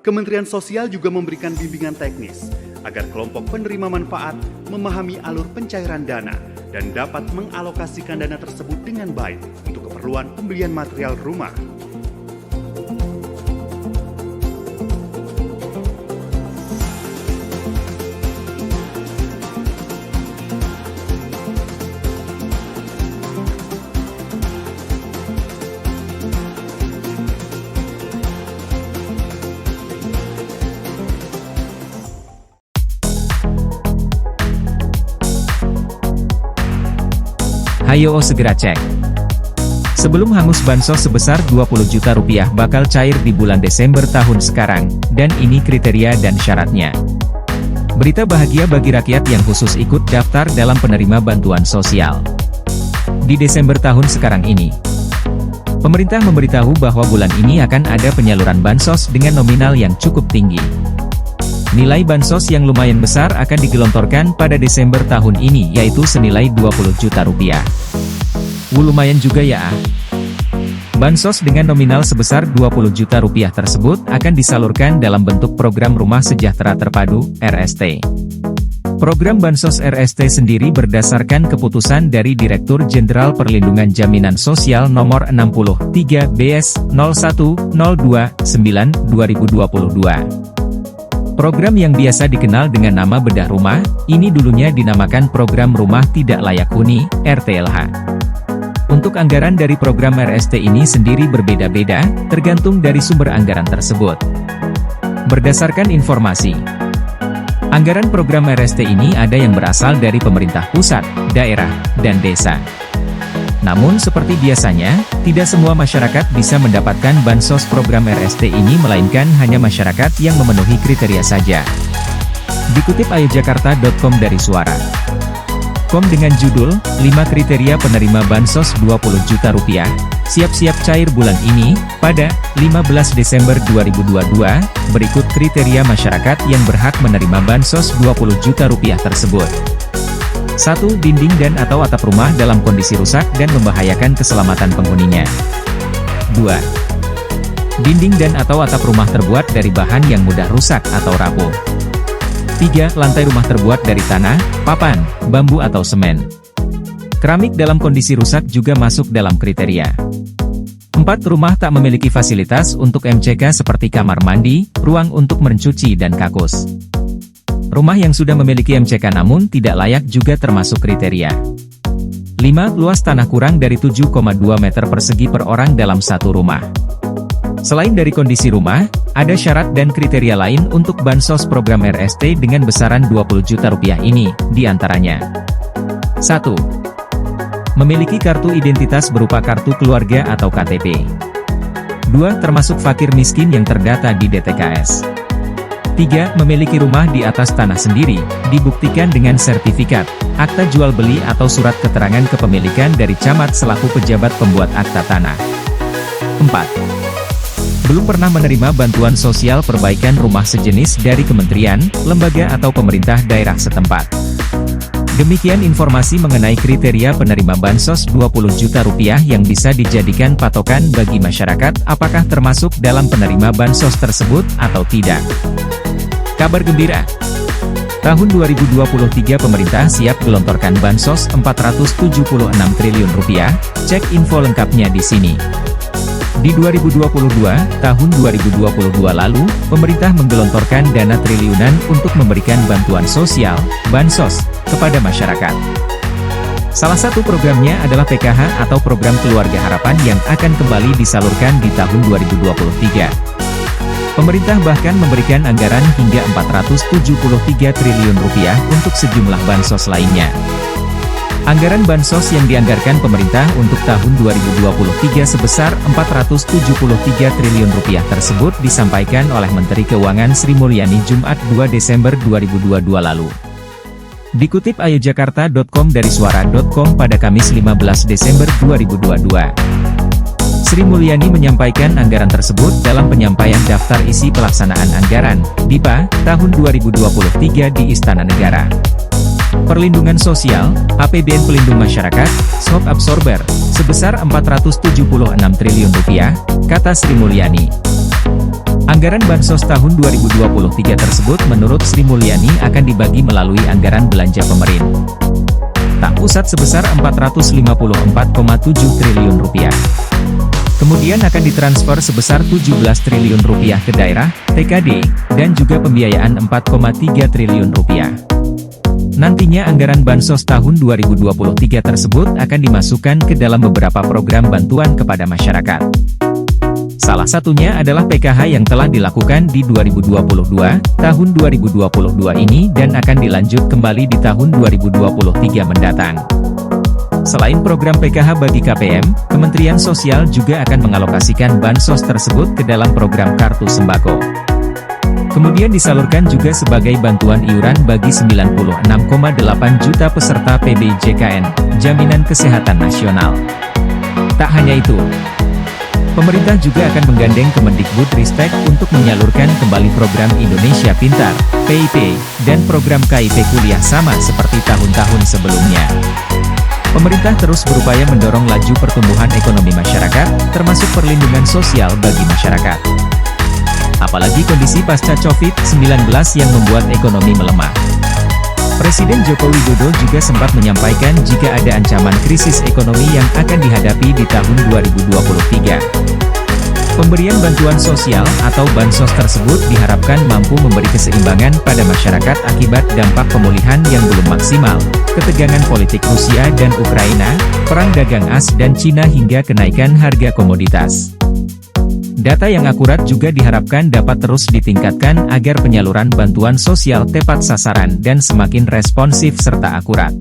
Kementerian Sosial juga memberikan bimbingan teknis agar kelompok penerima manfaat memahami alur pencairan dana dan dapat mengalokasikan dana tersebut dengan baik untuk keperluan pembelian material rumah. Hayo segera cek. Sebelum hangus bansos sebesar 20 juta rupiah bakal cair di bulan Desember tahun sekarang, dan ini kriteria dan syaratnya. Berita bahagia bagi rakyat yang khusus ikut daftar dalam penerima bantuan sosial. Di Desember tahun sekarang ini, pemerintah memberitahu bahwa bulan ini akan ada penyaluran bansos dengan nominal yang cukup tinggi. Nilai bansos yang lumayan besar akan digelontorkan pada Desember tahun ini, yaitu senilai 20 juta rupiah. Lumayan juga ya. Bansos dengan nominal sebesar 20 juta rupiah tersebut akan disalurkan dalam bentuk program Rumah Sejahtera Terpadu, RST. Program Bansos RST sendiri berdasarkan keputusan dari Direktur Jenderal Perlindungan Jaminan Sosial Nomor 63 BS 0102/9/2022. Program yang biasa dikenal dengan nama Bedah Rumah, ini dulunya dinamakan Program Rumah Tidak Layak Huni, RTLH. Untuk anggaran dari program RST ini sendiri berbeda-beda, tergantung dari sumber anggaran tersebut. Berdasarkan informasi, anggaran program RST ini ada yang berasal dari pemerintah pusat, daerah, dan desa. Namun seperti biasanya, tidak semua masyarakat bisa mendapatkan bansos program RST ini, melainkan hanya masyarakat yang memenuhi kriteria saja. Dikutip ayojakarta.com dari Suara.com dengan judul, 5 kriteria penerima bansos 20 juta rupiah, siap-siap cair bulan ini, pada 15 Desember 2022, berikut kriteria masyarakat yang berhak menerima bansos 20 juta rupiah tersebut. 1. Dinding dan atau atap rumah dalam kondisi rusak dan membahayakan keselamatan penghuninya. 2. Dinding dan atau atap rumah terbuat dari bahan yang mudah rusak atau rapuh. 3. Lantai rumah terbuat dari tanah, papan, bambu atau semen. Keramik dalam kondisi rusak juga masuk dalam kriteria. 4. Rumah tak memiliki fasilitas untuk MCK seperti kamar mandi, ruang untuk mencuci dan kakus. Rumah yang sudah memiliki MCK namun tidak layak juga termasuk kriteria. 5. Luas tanah kurang dari 7,2 meter persegi per orang dalam satu rumah. Selain dari kondisi rumah, ada syarat dan kriteria lain untuk bansos program RST dengan besaran 20 juta rupiah ini, diantaranya. 1. Memiliki kartu identitas berupa kartu keluarga atau KTP. 2. Termasuk fakir miskin yang terdata di DTKS. 3. Memiliki rumah di atas tanah sendiri, dibuktikan dengan sertifikat, akta jual beli atau surat keterangan kepemilikan dari camat selaku pejabat pembuat akta tanah. 4. Belum pernah menerima bantuan sosial perbaikan rumah sejenis dari kementerian, lembaga atau pemerintah daerah setempat. Demikian informasi mengenai kriteria penerima bansos 20 juta rupiah yang bisa dijadikan patokan bagi masyarakat apakah termasuk dalam penerima bansos tersebut atau tidak. Kabar gembira. Tahun 2023 pemerintah siap gelontorkan bansos 476 triliun rupiah, cek info lengkapnya di sini. Di 2022, tahun 2022 lalu, pemerintah menggelontorkan dana triliunan untuk memberikan bantuan sosial, bansos, kepada masyarakat. Salah satu programnya adalah PKH atau Program Keluarga Harapan yang akan kembali disalurkan di tahun 2023. Pemerintah bahkan memberikan anggaran hingga 473 triliun rupiah untuk sejumlah bansos lainnya. Anggaran bansos yang dianggarkan pemerintah untuk tahun 2023 sebesar 473 triliun rupiah tersebut disampaikan oleh Menteri Keuangan Sri Mulyani Jumat 2 Desember 2022 lalu. Dikutip ayojakarta.com dari Suara.com pada Kamis 15 Desember 2022. Sri Mulyani menyampaikan anggaran tersebut dalam penyampaian daftar isi pelaksanaan anggaran, DIPA, tahun 2023 di Istana Negara. Perlindungan Sosial, APBN Pelindung Masyarakat, Shock Absorber, sebesar 476 triliun rupiah, kata Sri Mulyani. Anggaran Bansos tahun 2023 tersebut menurut Sri Mulyani akan dibagi melalui anggaran belanja pemerintah pusat sebesar Rp454,7 triliun. Kemudian akan ditransfer sebesar Rp17 triliun ke daerah, TKD, dan juga pembiayaan Rp4,3 triliun. Nantinya anggaran Bansos tahun 2023 tersebut akan dimasukkan ke dalam beberapa program bantuan kepada masyarakat. Salah satunya adalah PKH yang telah dilakukan di 2022, tahun 2022 ini dan akan dilanjut kembali di tahun 2023 mendatang. Selain program PKH bagi KPM, Kementerian Sosial juga akan mengalokasikan bansos tersebut ke dalam program Kartu Sembako. Kemudian disalurkan juga sebagai bantuan iuran bagi 96,8 juta peserta PBJKN, Jaminan Kesehatan Nasional. Tak hanya itu, pemerintah juga akan menggandeng Kemendikbudristek untuk menyalurkan kembali program Indonesia Pintar, PIP, dan program KIP Kuliah sama seperti tahun-tahun sebelumnya. Pemerintah terus berupaya mendorong laju pertumbuhan ekonomi masyarakat, termasuk perlindungan sosial bagi masyarakat. Apalagi kondisi pasca COVID-19 yang membuat ekonomi melemah. Presiden Joko Widodo juga sempat menyampaikan jika ada ancaman krisis ekonomi yang akan dihadapi di tahun 2023. Pemberian bantuan sosial atau bansos tersebut diharapkan mampu memberi keseimbangan pada masyarakat akibat dampak pemulihan yang belum maksimal, ketegangan politik Rusia dan Ukraina, perang dagang AS dan Cina hingga kenaikan harga komoditas. Data yang akurat juga diharapkan dapat terus ditingkatkan agar penyaluran bantuan sosial tepat sasaran dan semakin responsif serta akurat.